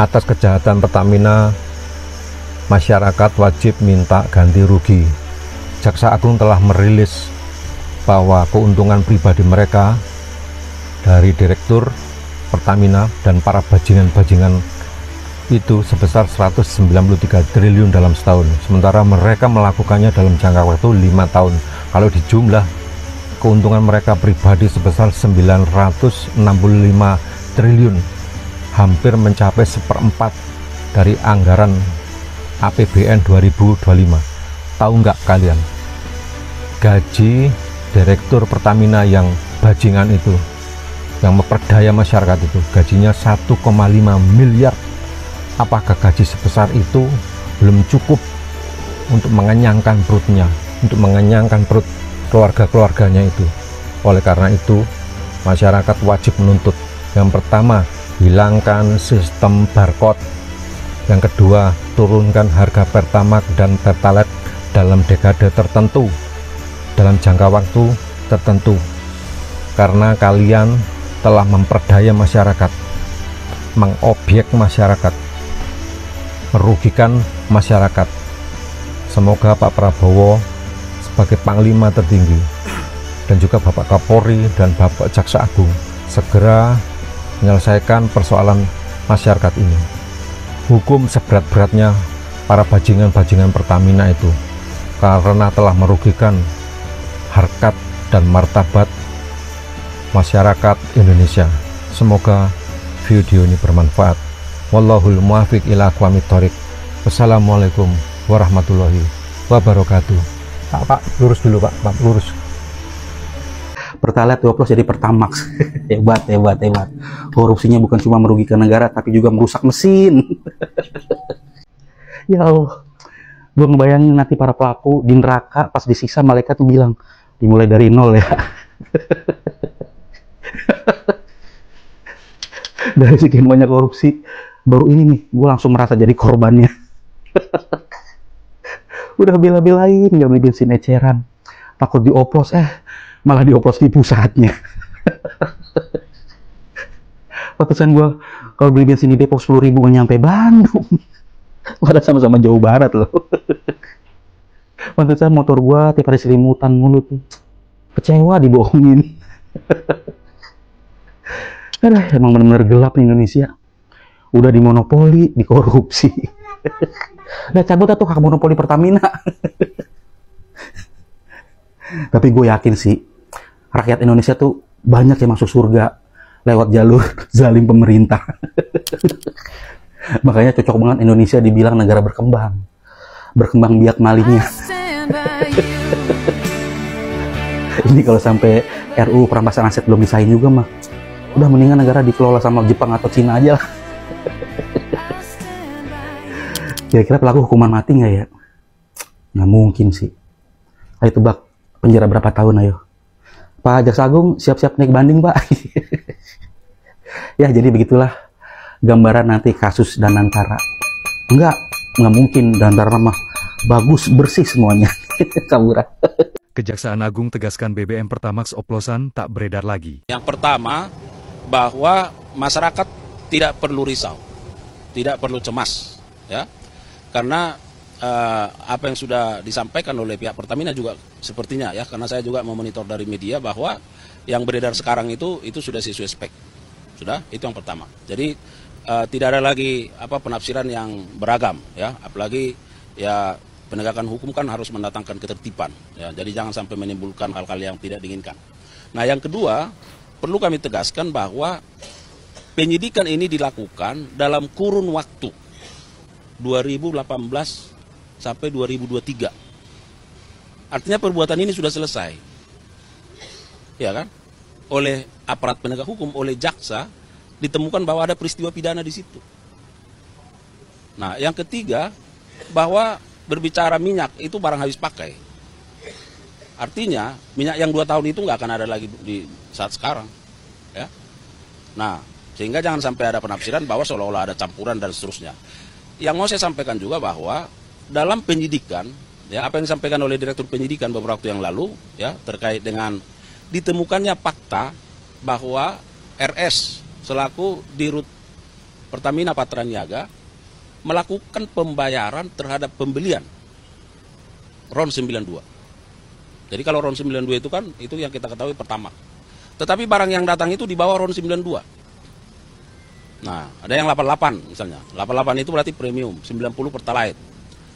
Atas kejahatan Pertamina, masyarakat wajib minta ganti rugi. Jaksa Agung telah merilis bahwa keuntungan pribadi mereka dari Direktur Pertamina dan para bajingan-bajingan itu sebesar 193 triliun dalam setahun, sementara mereka melakukannya dalam jangka waktu 5 tahun. Kalau dijumlah, keuntungan mereka pribadi sebesar 965 triliun, hampir mencapai 1/4 dari anggaran APBN 2025. Tahu nggak kalian, gaji Direktur Pertamina yang bajingan itu, yang memperdaya masyarakat itu, gajinya 1,5 miliar. Apakah gaji sebesar itu belum cukup untuk mengenyangkan perutnya, untuk mengenyangkan perut keluarga-keluarganya itu? Oleh karena itu, masyarakat wajib menuntut, yang pertama, hilangkan sistem barcode. Yang kedua, turunkan harga Pertamax dan Pertalite dalam dekade tertentu, dalam jangka waktu tertentu, karena kalian telah memperdaya masyarakat, mengobjek masyarakat, merugikan masyarakat. Semoga Pak Prabowo sebagai Panglima tertinggi dan juga Bapak Kapolri dan Bapak Jaksa Agung segera menyelesaikan persoalan masyarakat ini. Hukum seberat-beratnya para bajingan-bajingan Pertamina itu, karena telah merugikan harkat dan martabat masyarakat Indonesia. Semoga video ini bermanfaat. Wallahul muwaffiq ila aqwamit thoriq. Wassalamualaikum warahmatullahi wabarakatuh. Pak, lurus dulu Pak, lurus. Pertalite dioplos jadi Pertamax. Hebat. Korupsinya bukan cuma merugikan negara, tapi juga merusak mesin. Ya Allah, gue ngebayangin nanti para pelaku di neraka pas disiksa, malaikat tuh bilang dimulai dari nol ya. Dari sekian banyak korupsi, baru ini nih gue langsung merasa jadi korbannya. Udah bela-belain nggak beli bensin eceran, takut dioplos, malah dioplos di pusatnya. Pantesan gue kalau beli bensin di Depok 10.000 gak nyampe Bandung. Padahal sama-sama jauh barat loh. Pantesan motor gue tiap hari selimutan mulu tuh. Kecewa dibohongin. Aduh, emang bener-bener gelap nih Indonesia. Udah dimonopoli, dikorupsi. Nah, cabut atau hak monopoli Pertamina. Tapi gue yakin sih, rakyat Indonesia tuh banyak yang masuk surga lewat jalur zalim pemerintah. Makanya cocok banget Indonesia dibilang negara berkembang. Berkembang biak malingnya. Ini kalau sampai RUU perampasan aset belum disahin juga mah, udah mendingan negara dikelola sama Jepang atau Cina aja lah. Kira-kira pelaku hukuman mati nggak ya? Nggak mungkin sih. Ayo tebak, penjara berapa tahun ayo? Pak Jaksa Agung siap-siap naik banding Pak. Ya jadi begitulah gambaran nanti kasus Danantara. Nggak mungkin Danantara mah bagus bersih semuanya. Kaburan. Kejaksaan Agung tegaskan BBM Pertamax oplosan tak beredar lagi. Yang pertama, bahwa masyarakat tidak perlu risau, tidak perlu cemas, ya, karena apa yang sudah disampaikan oleh pihak Pertamina juga sepertinya ya, karena saya juga memonitor dari media bahwa yang beredar sekarang itu sudah sesuai spek, sudah, itu yang pertama. Jadi tidak ada lagi penafsiran yang beragam, ya, apalagi ya penegakan hukum kan harus mendatangkan ketertiban, ya, jadi jangan sampai menimbulkan hal-hal yang tidak diinginkan. Nah, yang kedua, perlu kami tegaskan bahwa penyidikan ini dilakukan dalam kurun waktu 2018 sampai 2023. Artinya perbuatan ini sudah selesai, ya kan? Oleh aparat penegak hukum, oleh jaksa, ditemukan bahwa ada peristiwa pidana di situ. Nah, yang ketiga, bahwa berbicara minyak itu barang habis pakai. Artinya minyak yang 2 tahun itu nggak akan ada lagi di saat sekarang, ya. Nah, sehingga jangan sampai ada penafsiran bahwa seolah-olah ada campuran dan seterusnya. Yang mau saya sampaikan juga bahwa dalam penyidikan, ya, apa yang disampaikan oleh Direktur Penyidikan beberapa waktu yang lalu, ya, terkait dengan ditemukannya fakta bahwa RS selaku Dirut Pertamina Patraniaga melakukan pembayaran terhadap pembelian RON 92. Jadi kalau RON 92 itu kan, itu yang kita ketahui Pertamax. Tetapi barang yang datang itu di bawah RON 92. Nah, ada yang 88 misalnya. 88 itu berarti premium, 90 Pertalite.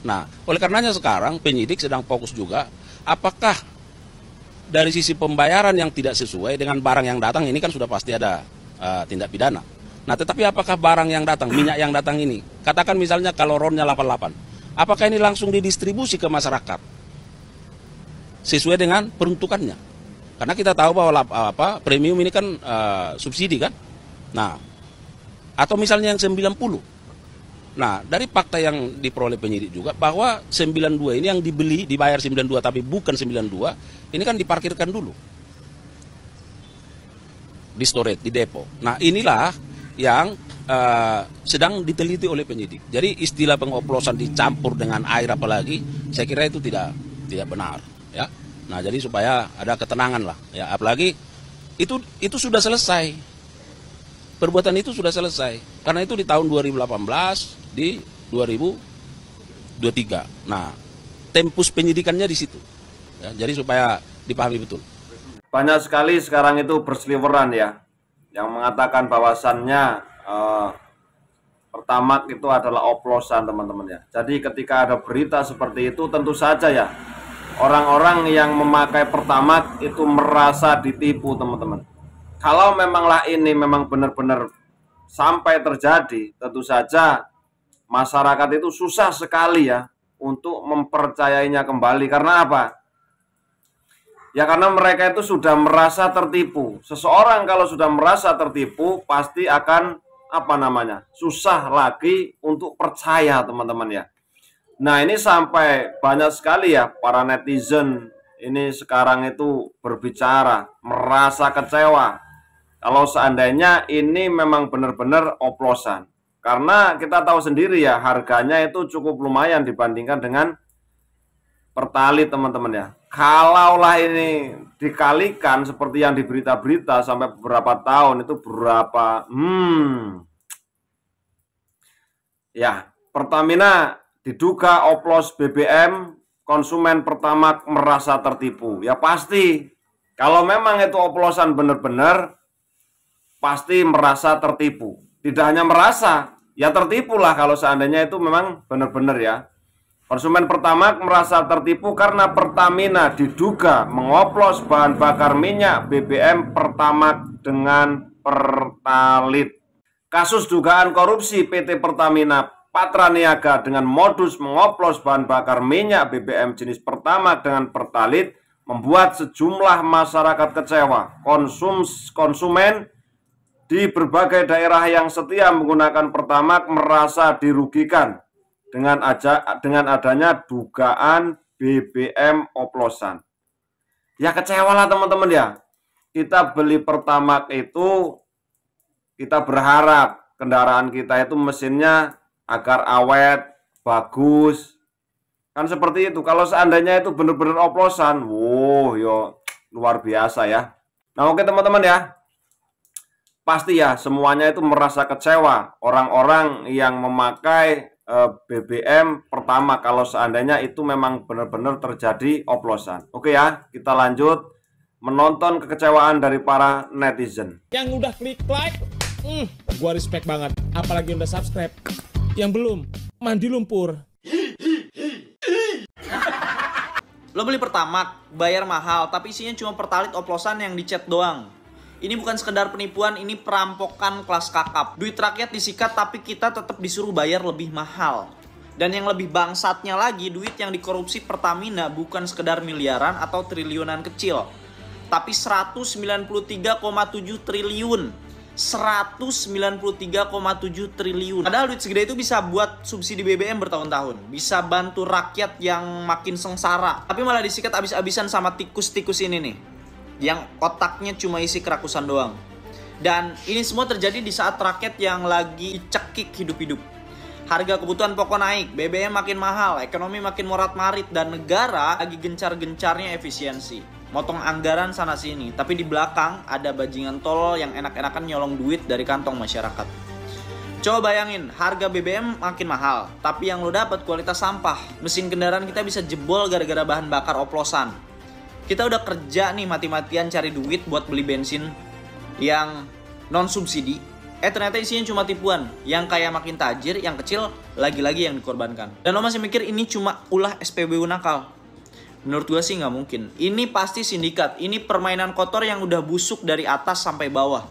Nah, oleh karenanya sekarang penyidik sedang fokus juga, apakah dari sisi pembayaran yang tidak sesuai dengan barang yang datang, ini kan sudah pasti ada tindak pidana. Nah, tetapi apakah barang yang datang, minyak yang datang ini, katakan misalnya kalau RON-nya 88, apakah ini langsung didistribusi ke masyarakat sesuai dengan peruntukannya? Karena kita tahu bahwa premium ini kan subsidi kan. Nah, atau misalnya yang 90. Nah, dari fakta yang diperoleh penyidik juga bahwa 92 ini yang dibayar 92 tapi bukan 92, ini kan diparkirkan dulu di storage, di depo. Nah, inilah yang sedang diteliti oleh penyidik. Jadi istilah pengoplosan dicampur dengan air apalagi, saya kira itu tidak benar, ya. Nah, jadi supaya ada ketenangan lah, ya. Apalagi itu sudah selesai. Perbuatan itu sudah selesai. Karena itu di tahun 2018, di 2023. Nah, tempus penyidikannya di situ. Ya, jadi supaya dipahami betul. Banyak sekali sekarang itu berseliweran ya, yang mengatakan bahwasannya Pertamax itu adalah oplosan, teman-teman ya. Jadi ketika ada berita seperti itu, tentu saja ya, orang-orang yang memakai Pertamax itu merasa ditipu, teman-teman. Kalau memanglah ini memang benar-benar sampai terjadi, tentu saja masyarakat itu susah sekali ya untuk mempercayainya kembali. Karena apa? Ya karena mereka itu sudah merasa tertipu. Seseorang kalau sudah merasa tertipu pasti akan susah lagi untuk percaya, teman-teman ya. Nah, ini sampai banyak sekali ya para netizen ini sekarang itu berbicara, merasa kecewa kalau seandainya ini memang benar-benar oplosan. Karena kita tahu sendiri ya, harganya itu cukup lumayan dibandingkan dengan Pertalite, teman-teman ya. Kalaulah ini dikalikan seperti yang di berita-berita sampai beberapa tahun, itu berapa? Ya, Pertamina diduga oplos BBM, konsumen Pertamax merasa tertipu. Ya pasti, kalau memang itu oplosan benar-benar, pasti merasa tertipu. Tidak hanya merasa, ya tertipulah kalau seandainya itu memang benar-benar ya. Konsumen Pertamax merasa tertipu karena Pertamina diduga mengoplos bahan bakar minyak BBM Pertamax dengan Pertalite. Kasus dugaan korupsi PT Pertamina Patraniaga dengan modus mengoplos bahan bakar minyak BBM jenis Pertamax dengan Pertalite membuat sejumlah masyarakat kecewa. Konsumen di berbagai daerah yang setia menggunakan Pertamax merasa dirugikan dengan adanya dugaan BBM oplosan. Ya kecewalah, teman-teman ya. Kita beli Pertamax itu, kita berharap kendaraan kita itu mesinnya agar awet, bagus. Kan seperti itu. Kalau seandainya itu benar-benar oplosan, yo luar biasa ya. Nah, oke teman-teman ya. Pasti ya semuanya itu merasa kecewa orang-orang yang memakai BBM Pertamax kalau seandainya itu memang benar-benar terjadi oplosan. Oke ya, kita lanjut menonton kekecewaan dari para netizen. Yang udah klik like, gua respect banget. Apalagi udah subscribe. Yang belum, mandi lumpur. Lo beli Pertamax, bayar mahal, tapi isinya cuma Pertalite oplosan yang dicet doang. Ini bukan sekedar penipuan, ini perampokan kelas kakap. Duit rakyat disikat tapi kita tetap disuruh bayar lebih mahal. Dan yang lebih bangsatnya lagi, duit yang dikorupsi Pertamina bukan sekedar miliaran atau triliunan kecil, tapi 193,7 triliun. 193,7 triliun. Padahal duit segede itu bisa buat subsidi BBM bertahun-tahun, bisa bantu rakyat yang makin sengsara. Tapi malah disikat abis-abisan sama tikus-tikus ini nih, yang otaknya cuma isi kerakusan doang. Dan ini semua terjadi di saat rakyat yang lagi cekik hidup-hidup. Harga kebutuhan pokok naik, BBM makin mahal, ekonomi makin morat-marit, dan negara lagi gencar-gencarnya efisiensi. Motong anggaran sana sini, tapi di belakang ada bajingan tolol yang enak-enakan nyolong duit dari kantong masyarakat. Coba bayangin, harga BBM makin mahal, tapi yang lo dapat kualitas sampah. Mesin kendaraan kita bisa jebol gara-gara bahan bakar oplosan. Kita udah kerja nih mati-matian cari duit buat beli bensin yang non subsidi. Ternyata isinya cuma tipuan. Yang kaya makin tajir, yang kecil lagi-lagi yang dikorbankan. Dan lo masih mikir ini cuma ulah SPBU nakal? Menurut gue sih nggak mungkin. Ini pasti sindikat. Ini permainan kotor yang udah busuk dari atas sampai bawah.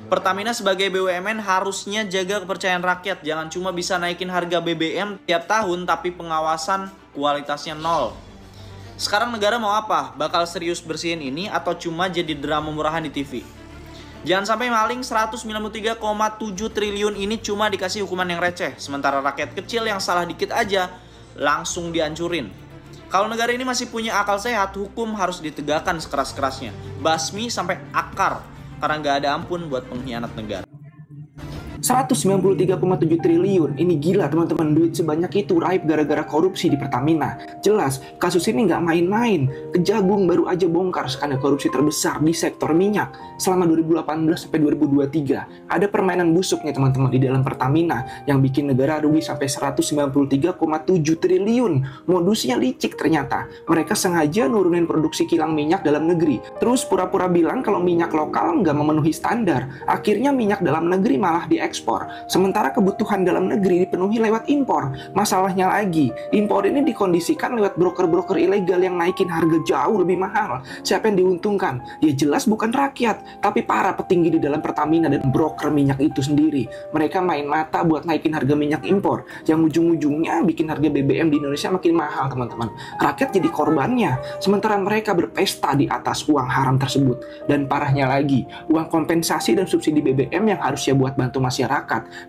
Pertamina sebagai BUMN harusnya jaga kepercayaan rakyat. Jangan cuma bisa naikin harga BBM tiap tahun tapi pengawasan kualitasnya nol. Sekarang negara mau apa? Bakal serius bersihin ini atau cuma jadi drama murahan di TV? Jangan sampai maling 193,7 triliun ini cuma dikasih hukuman yang receh. Sementara rakyat kecil yang salah dikit aja langsung dihancurin. Kalau negara ini masih punya akal sehat, hukum harus ditegakkan sekeras-kerasnya. Basmi sampai akar. Karena nggak ada ampun buat pengkhianat negara. 193,7 triliun, ini gila teman-teman, duit sebanyak itu raib gara-gara korupsi di Pertamina. Jelas, kasus ini nggak main-main. Kejagung baru aja bongkar skandal korupsi terbesar di sektor minyak selama 2018 sampai 2023. Ada permainan busuk nih teman-teman di dalam Pertamina yang bikin negara rugi sampai 193,7 triliun. Modusnya licik ternyata. Mereka sengaja nurunin produksi kilang minyak dalam negeri. Terus pura-pura bilang kalau minyak lokal nggak memenuhi standar. Akhirnya minyak dalam negeri malah diekspor. Sementara kebutuhan dalam negeri dipenuhi lewat impor. Masalahnya lagi, impor ini dikondisikan lewat broker-broker ilegal yang naikin harga jauh lebih mahal. Siapa yang diuntungkan? Ya jelas bukan rakyat, tapi para petinggi di dalam Pertamina dan broker minyak itu sendiri. Mereka main mata buat naikin harga minyak impor, yang ujung-ujungnya bikin harga BBM di Indonesia makin mahal teman-teman. Rakyat jadi korbannya, sementara mereka berpesta di atas uang haram tersebut. Dan parahnya lagi, uang kompensasi dan subsidi BBM yang harusnya buat bantu masyarakat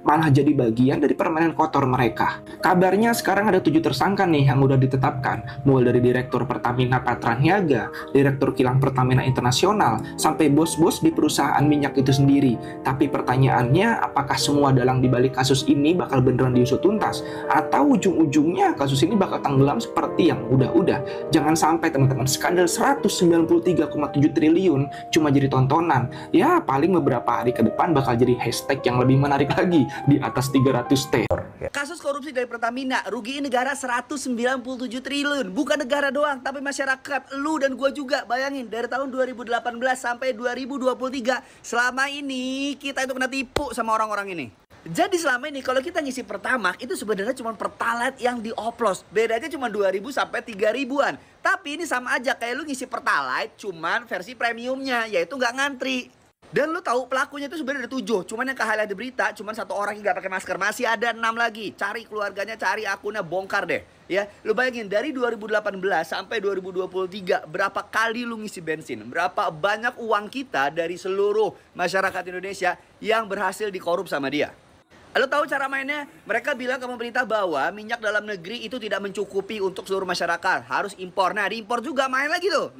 malah jadi bagian dari permainan kotor mereka. Kabarnya sekarang ada 7 tersangka nih yang udah ditetapkan, mulai dari Direktur Pertamina Patraniaga, Direktur Kilang Pertamina Internasional, sampai bos-bos di perusahaan minyak itu sendiri. Tapi pertanyaannya, apakah semua dalang di balik kasus ini bakal beneran diusut tuntas? Atau ujung-ujungnya kasus ini bakal tenggelam seperti yang udah-udah? Jangan sampai teman-teman, skandal 193,7 triliun cuma jadi tontonan. Ya paling beberapa hari ke depan bakal jadi hashtag yang lebih menarik lagi di atas 300T. Kasus korupsi dari Pertamina rugiin negara 197 triliun. Bukan negara doang, tapi masyarakat, lu dan gua juga. Bayangin, dari tahun 2018 sampai 2023, selama ini kita itu kena tipu sama orang-orang ini. Jadi selama ini kalau kita ngisi Pertamax itu sebenarnya cuma Pertalite yang dioplos. Bedanya cuma 2.000 sampai 3.000-an. Tapi ini sama aja kayak lu ngisi Pertalite cuman versi premiumnya, yaitu nggak ngantri. Dan lu tahu pelakunya itu sebenarnya ada 7, cuman yang kehighlight di berita cuman 1 orang yang nggak pakai masker, masih ada 6 lagi. Cari keluarganya, cari akunnya, bongkar deh. Ya, lu bayangin dari 2018 sampai 2023 berapa kali lu ngisi bensin, berapa banyak uang kita dari seluruh masyarakat Indonesia yang berhasil dikorup sama dia. Lo tahu cara mainnya? Mereka bilang ke pemerintah bahwa minyak dalam negeri itu tidak mencukupi untuk seluruh masyarakat. Harus impor. Nah, diimpor juga main lagi tuh.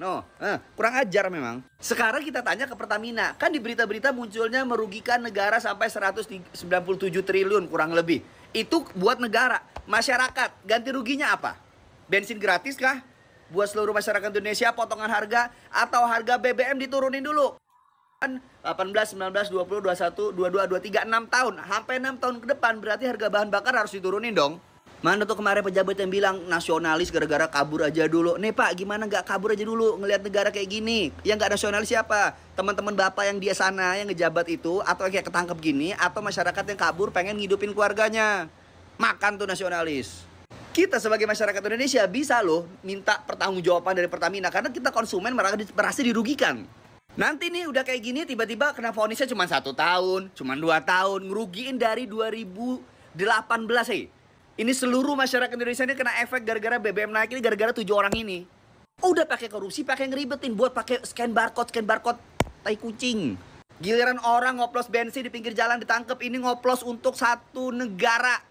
Kurang ajar memang. Sekarang kita tanya ke Pertamina. Kan di berita-berita munculnya merugikan negara sampai 197 triliun kurang lebih. Itu buat negara. Masyarakat, ganti ruginya apa? Bensin gratis kah? Buat seluruh masyarakat Indonesia potongan harga? Atau harga BBM diturunin dulu? 18, 19, 20, 21, 22, 23, 6 tahun. Sampai 6 tahun ke depan berarti harga bahan bakar harus diturunin dong. Mana tuh kemarin pejabat yang bilang nasionalis gara-gara kabur aja dulu. Nih Pak, gimana nggak kabur aja dulu ngelihat negara kayak gini? Yang nggak nasionalis siapa? Teman-teman Bapak yang dia sana yang ngejabat itu, atau kayak ketangkep gini, atau masyarakat yang kabur pengen ngidupin keluarganya. Makan tuh nasionalis. Kita sebagai masyarakat Indonesia bisa loh minta pertanggungjawaban dari Pertamina karena kita konsumen merasa dirugikan. Nanti nih udah kayak gini tiba-tiba kena vonisnya cuma 1 tahun, cuma 2 tahun, ngerugiin dari 2018 sih. Ini seluruh masyarakat Indonesia ini kena efek gara-gara BBM naik ini gara-gara 7 orang ini. Udah pakai korupsi, pakai ngeribetin buat pakai scan barcode, tai kucing. Giliran orang ngoplos bensin di pinggir jalan ditangkep, ini ngoplos untuk 1 negara.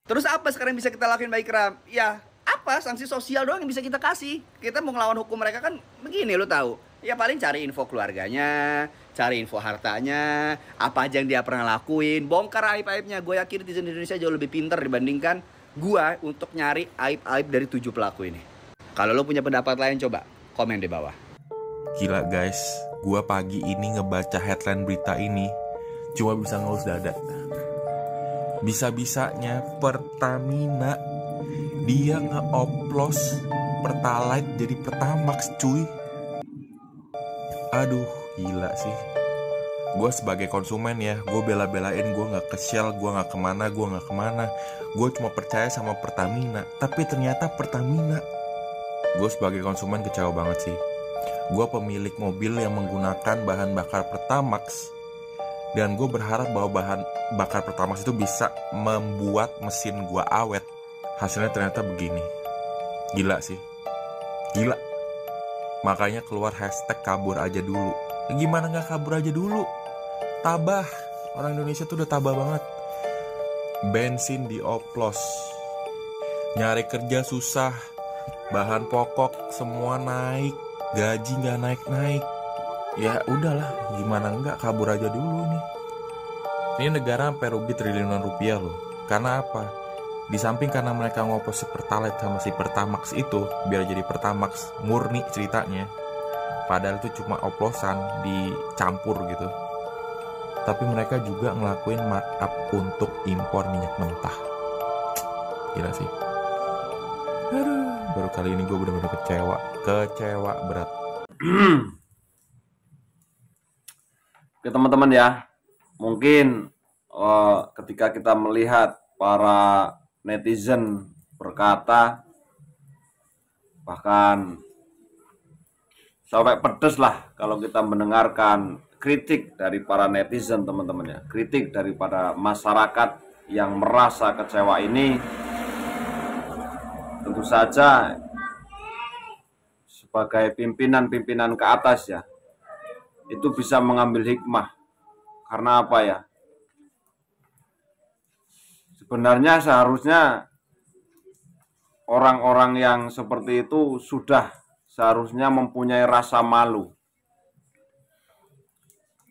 Terus apa sekarang bisa kita lakuin Baik Ram? Ya, apa sanksi sosial doang yang bisa kita kasih. Kita mau ngelawan hukum mereka kan begini lo tahu. Ya paling cari info keluarganya, cari info hartanya, apa aja yang dia pernah lakuin, bongkar aib-aibnya. Gue yakin netizen Indonesia jauh lebih pintar dibandingkan gue untuk nyari aib-aib dari 7 pelaku ini. Kalau lo punya pendapat lain coba komen di bawah. Gila guys, gue pagi ini ngebaca headline berita ini cuma bisa ngelus dada. Bisa-bisanya Pertamina dia nge-oplos Pertalite jadi Pertamax cuy. Aduh gila sih. Gue sebagai konsumen ya, gue bela-belain gue gak ke Shell, gue gak kemana. Gue cuma percaya sama Pertamina, tapi ternyata Pertamina. Gue sebagai konsumen kecewa banget sih. Gue pemilik mobil yang menggunakan bahan bakar Pertamax, dan gue berharap bahwa bahan bakar Pertamax itu bisa membuat mesin gue awet. Hasilnya ternyata begini. Gila sih. Gila. Makanya keluar hashtag kabur aja dulu. Gimana gak kabur aja dulu? Tabah. Orang Indonesia tuh udah tabah banget. Bensin dioplos. Nyari kerja susah. Bahan pokok semua naik. Gaji gak naik-naik. Ya udahlah, gimana enggak kabur aja dulu nih. Ini negara sampai rugi triliunan rupiah loh. Karena apa? Di samping karena mereka ngoplos si Pertalite sama si Pertamax itu biar jadi Pertamax murni ceritanya. Padahal itu cuma oplosan dicampur gitu. Tapi mereka juga ngelakuin markup untuk impor minyak mentah. Gila sih. Aduh, baru kali ini gue bener-bener kecewa berat. Oke teman-teman ya, mungkin ketika kita melihat para netizen berkata, bahkan sampai pedes lah kalau kita mendengarkan kritik dari para netizen teman-teman ya, kritik daripada masyarakat yang merasa kecewa ini. Tentu saja sebagai pimpinan-pimpinan ke atas ya, itu bisa mengambil hikmah. Karena apa ya? Sebenarnya seharusnya orang-orang yang seperti itu sudah seharusnya mempunyai rasa malu.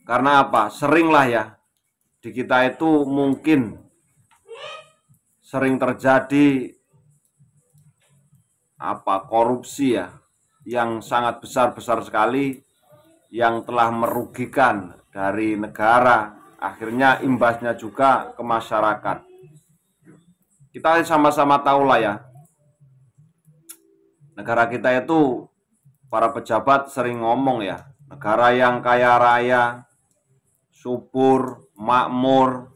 Karena apa? Seringlah ya, di kita itu mungkin sering terjadi korupsi ya, yang sangat besar-besar sekali, yang telah merugikan dari negara, akhirnya imbasnya juga ke masyarakat. Kita sama-sama tahu lah ya, negara kita itu, para pejabat sering ngomong ya, negara yang kaya raya, subur, makmur,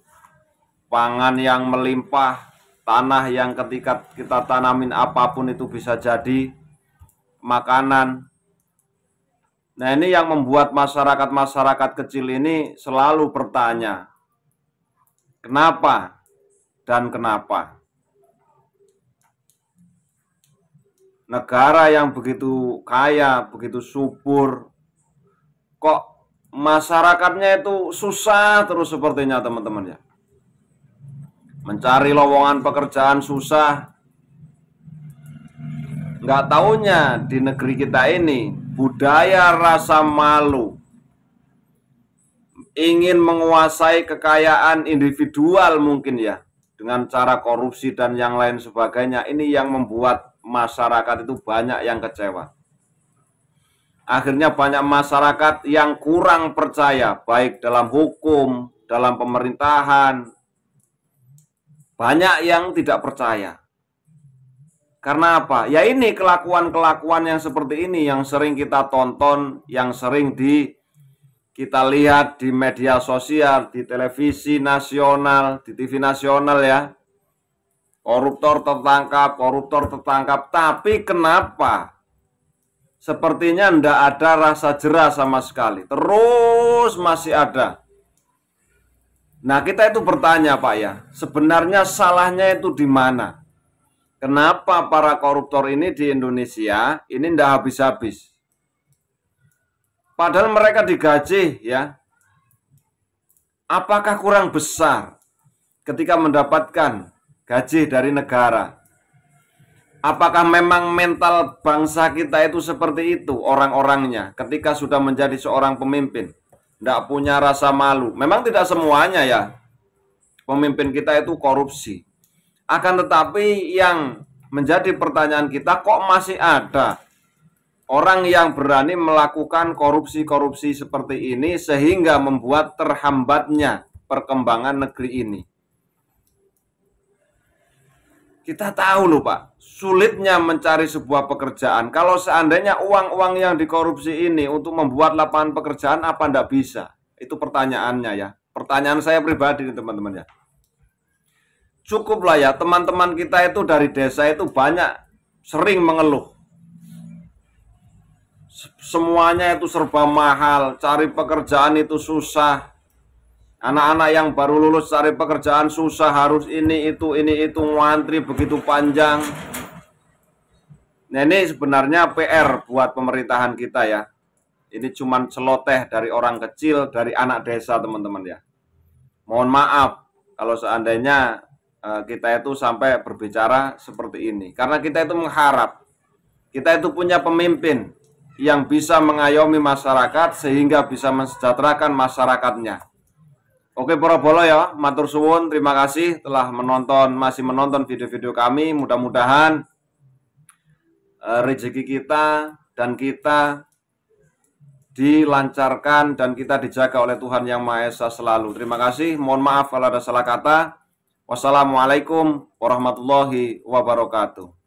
pangan yang melimpah, tanah yang ketika kita tanamin apapun itu bisa jadi makanan. Nah ini yang membuat masyarakat kecil ini selalu bertanya, kenapa dan kenapa? Negara yang begitu kaya, begitu subur, kok masyarakatnya itu susah terus sepertinya teman-teman ya. Mencari lowongan pekerjaan susah. Nggak taunya di negeri kita ini budaya rasa malu, ingin menguasai kekayaan individual mungkin ya, dengan cara korupsi dan yang lain sebagainya. Ini yang membuat masyarakat itu banyak yang kecewa. Akhirnya banyak masyarakat yang kurang percaya, baik dalam hukum, dalam pemerintahan. Banyak yang tidak percaya. Karena apa? Ya ini kelakuan-kelakuan yang seperti ini yang sering kita tonton, yang sering kita lihat di media sosial, di televisi nasional, di TV nasional ya. Koruptor tertangkap, tapi kenapa? Sepertinya tidak ada rasa jerah sama sekali. Terus masih ada. Nah kita itu bertanya Pak ya, sebenarnya salahnya itu di mana? Kenapa para koruptor ini di Indonesia ini tidak habis-habis? Padahal mereka digaji ya. Apakah kurang besar ketika mendapatkan gaji dari negara? Apakah memang mental bangsa kita itu seperti itu orang-orangnya ketika sudah menjadi seorang pemimpin? Tidak punya rasa malu. Memang tidak semuanya ya pemimpin kita itu korupsi. Akan tetapi yang menjadi pertanyaan kita, kok masih ada orang yang berani melakukan korupsi-korupsi seperti ini sehingga membuat terhambatnya perkembangan negeri ini. Kita tahu loh Pak, sulitnya mencari sebuah pekerjaan. Kalau seandainya uang-uang yang dikorupsi ini untuk membuat lapangan pekerjaan, apa ndak bisa? Itu pertanyaannya ya. Pertanyaan saya pribadi nih teman-teman ya. Cukuplah ya, teman-teman kita itu dari desa itu banyak sering mengeluh. Semuanya itu serba mahal, cari pekerjaan itu susah. Anak-anak yang baru lulus cari pekerjaan susah, harus ini itu ngantri begitu panjang. Nah ini sebenarnya PR buat pemerintahan kita ya. Ini cuman celoteh dari orang kecil, dari anak desa teman-teman ya. Mohon maaf kalau seandainya kita itu sampai berbicara seperti ini. Karena kita itu mengharap, kita itu punya pemimpin yang bisa mengayomi masyarakat sehingga bisa mensejahterakan masyarakatnya. Oke para bolo ya, matur suwun, terima kasih telah masih menonton video-video kami. Mudah-mudahan rezeki kita dan kita dilancarkan dan kita dijaga oleh Tuhan Yang Maha Esa selalu. Terima kasih, mohon maaf kalau ada salah kata. Wassalamualaikum warahmatullahi wabarakatuh.